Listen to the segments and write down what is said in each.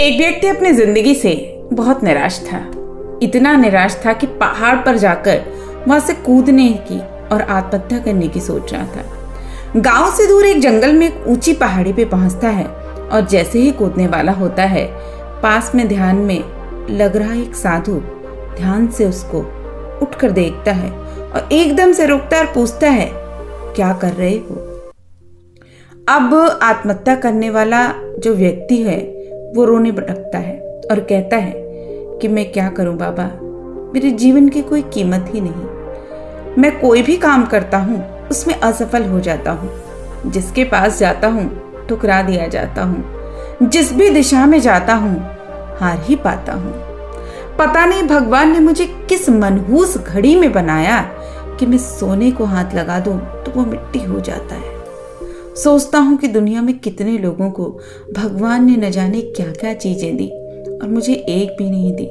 एक व्यक्ति अपनी जिंदगी से बहुत निराश था। इतना निराश था कि पहाड़ पर जाकर वहां से कूदने की और आत्महत्या करने की सोच रहा था। गांव से दूर एक जंगल में एक ऊंची पहाड़ी पे पहुंचता है और जैसे ही कूदने वाला होता है, पास में ध्यान में लग रहा एक साधु ध्यान से उसको उठकर देखता है और एकदम से रुकता है और पूछता है, क्या कर रहे हो? अब आत्महत्या करने वाला जो व्यक्ति है वो रोने लगता है और कहता है कि मैं क्या करूं बाबा, मेरे जीवन की कोई कीमत ही नहीं। मैं कोई भी काम करता हूं उसमें असफल हो जाता हूं। जिसके पास जाता हूं ठुकरा दिया जाता हूं। जिस भी दिशा में जाता हूं हार ही पाता हूं। पता नहीं भगवान ने मुझे किस मनहूस घड़ी में बनाया कि मैं सोने को हाथ लगा दूं तो वो मिट्टी हो जाता है। सोचता हूं कि दुनिया में कितने लोगों को भगवान ने न जाने क्या क्या चीजें दी और मुझे एक भी नहीं दी।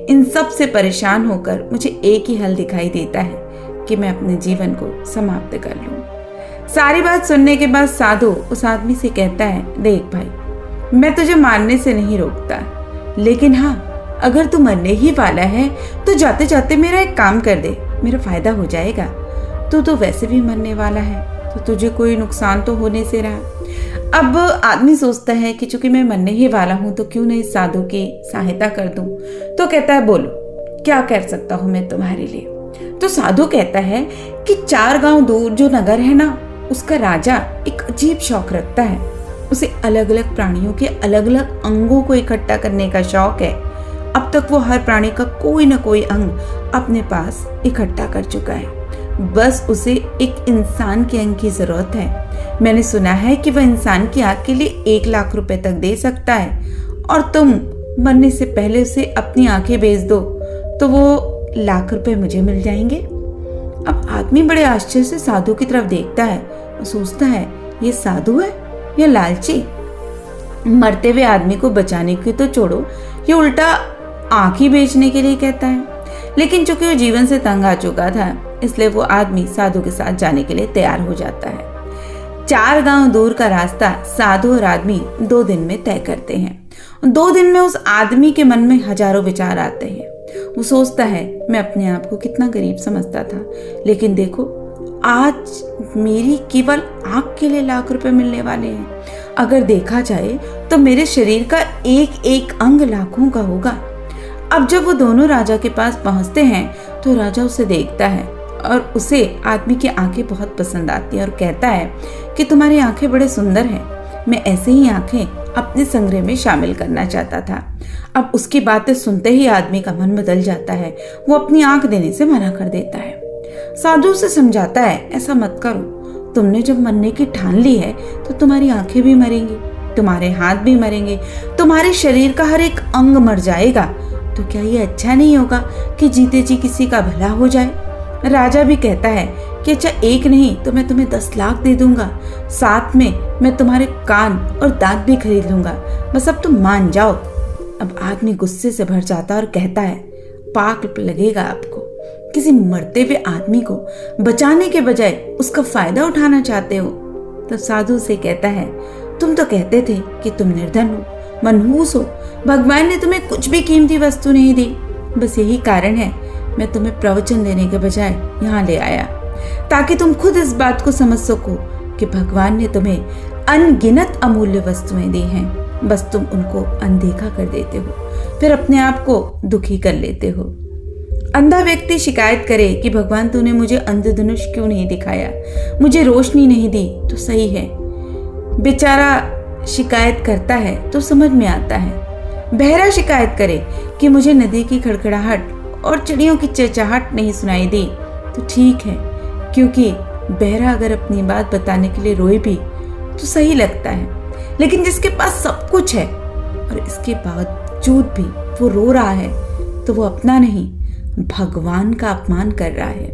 इन सब से परेशान होकर मुझे एक ही हल दिखाई देता है कि मैं अपने जीवन को समाप्त कर लूं। सारी बात सुनने के बाद साधु उस आदमी से कहता है, देख भाई, मैं तुझे मारने से नहीं रोकता, लेकिन हाँ, अगर तू मरने ही वाला है तो जाते जाते मेरा एक काम कर दे, मेरा फायदा हो जाएगा। तू तो वैसे भी मरने वाला है तो तुझे कोई नुकसान तो होने से रहा। अब आदमी सोचता है कि चूंकि मैं मरने ही वाला हूं तो क्यों नहीं साधु की सहायता कर दूं। तो कहता है, बोलो क्या कर सकता हूं मैं तुम्हारे लिए? तो साधु कहता है कि 4 गांव दूर जो नगर है ना, उसका राजा एक अजीब शौक रखता है। उसे अलग अलग प्राणियों के अलग अलग अंगों को इकट्ठा करने का शौक है। अब तक वो हर प्राणी का कोई ना कोई अंग अपने पास इकट्ठा कर चुका है। बस उसे एक इंसान के अंग की जरूरत है। मैंने सुना है कि वह इंसान की आंख के लिए 1 लाख रुपए तक दे सकता है और तुम मरने से पहले उसे अपनी आंखें बेच दो तो वो 1 लाख रुपए मुझे मिल जाएंगे। अब आदमी बड़े आश्चर्य से साधु की तरफ देखता है और सोचता है, ये साधु है या लालची? मरते हुए आदमी को बचाने की तो छोड़ो, ये उल्टा आंख ही बेचने के लिए कहता है। लेकिन चूंकि वो जीवन से तंग आ चुका था, इसलिए वो आदमी साधु के साथ जाने के लिए तैयार हो जाता है। 4 गांव दूर का रास्ता साधु और आदमी 2 दिन में तय करते हैं। 2 दिन में उस आदमी के मन में हजारों विचार आते हैं। वो सोचता है, मैं अपने आप को कितना गरीब समझता था, लेकिन देखो आज मेरी केवल आंख के लिए 1 लाख रुपए मिलने वाले हैं। अगर देखा जाए तो मेरे शरीर का एक एक अंग लाखों का होगा। अब जब वो दोनों राजा के पास पहुंचते हैं तो राजा उसे देखता है और उसे आदमी की आंखें बहुत पसंद आती है और कहता है कि तुम्हारी आंखें बड़े सुंदर हैं। मैं ऐसे ही आंखें अपने संग्रह में शामिल करना चाहता था। अब उसकी बातें सुनते ही आदमी का मन बदल जाता है। वो अपनी आंख देने से मना कर देता है। साधु उसे समझाता है, ऐसा मत करो, तुमने जब मरने की ठान ली है तो तुम्हारी आंखें भी मरेंगी, तुम्हारे हाथ भी मरेंगे, तुम्हारे शरीर का हर एक अंग मर जाएगा। तो क्या ये अच्छा नहीं होगा कि जीते जी किसी का भला हो जाए? राजा भी कहता है कि अच्छा, एक नहीं तो मैं तुम्हें 10 लाख दे दूंगा, साथ में मैं तुम्हारे कान और दांत भी खरीद लूंगा, बस अब तुम मान जाओ। अब आदमी गुस्से से भर जाता और कहता है, पाप लगेगा आपको, किसी मरते हुए आदमी को बचाने के बजाय उसका फायदा उठाना चाहते हो। तो साधु से कहता है, तुम तो कहते थे कि तुम निर्धन हो, मनहूस हो, भगवान ने तुम्हें कुछ भी कीमती वस्तु नहीं दी। बस यही कारण है मैं तुम्हें प्रवचन देने के बजाय यहाँ ले आया, ताकि तुम खुद इस बात को समझ सको कि भगवान ने तुम्हें अनगिनत अमूल्य वस्तुएं दी हैं। बस तुम उनको अनदेखा कर देते हो, फिर अपने आप को दुखी कर लेते हो। अंधा व्यक्ति शिकायत करे कि भगवान तूने मुझे अंधधनुष क्यों नहीं दिखाया, मुझे रोशनी नहीं दी, तो सही है। बेचारा शिकायत करता है तो समझ में आता है। बहरा शिकायत करे कि मुझे नदी की खड़खड़ाहट और चिड़ियों की चहचहाहट नहीं सुनाई दी, तो ठीक है, क्योंकि बहरा अगर अपनी बात बताने के लिए रोए भी तो सही लगता है। लेकिन जिसके पास सब कुछ है और इसके बावजूद भी वो रो रहा है, तो वो अपना नहीं भगवान का अपमान कर रहा है।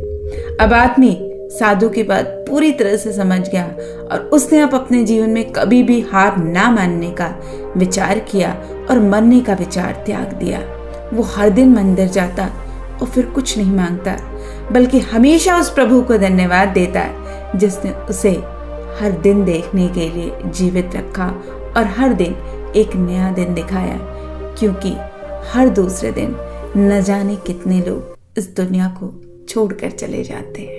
अब आदमी साधु की बात पूरी तरह से समझ गया और उसने अब अपने जीवन में कभी भी हार ना मानने का विचार किया और मरने का विचार त्याग दिया। वो हर दिन मंदिर जाता और फिर कुछ नहीं मांगता, बल्कि हमेशा उस प्रभु को धन्यवाद देता है जिसने उसे हर दिन देखने के लिए जीवित रखा और हर दिन एक नया दिन दिखाया क्योंकि हर दूसरे दिन न जाने कितने लोग इस दुनिया को छोड़कर चले जाते हैं।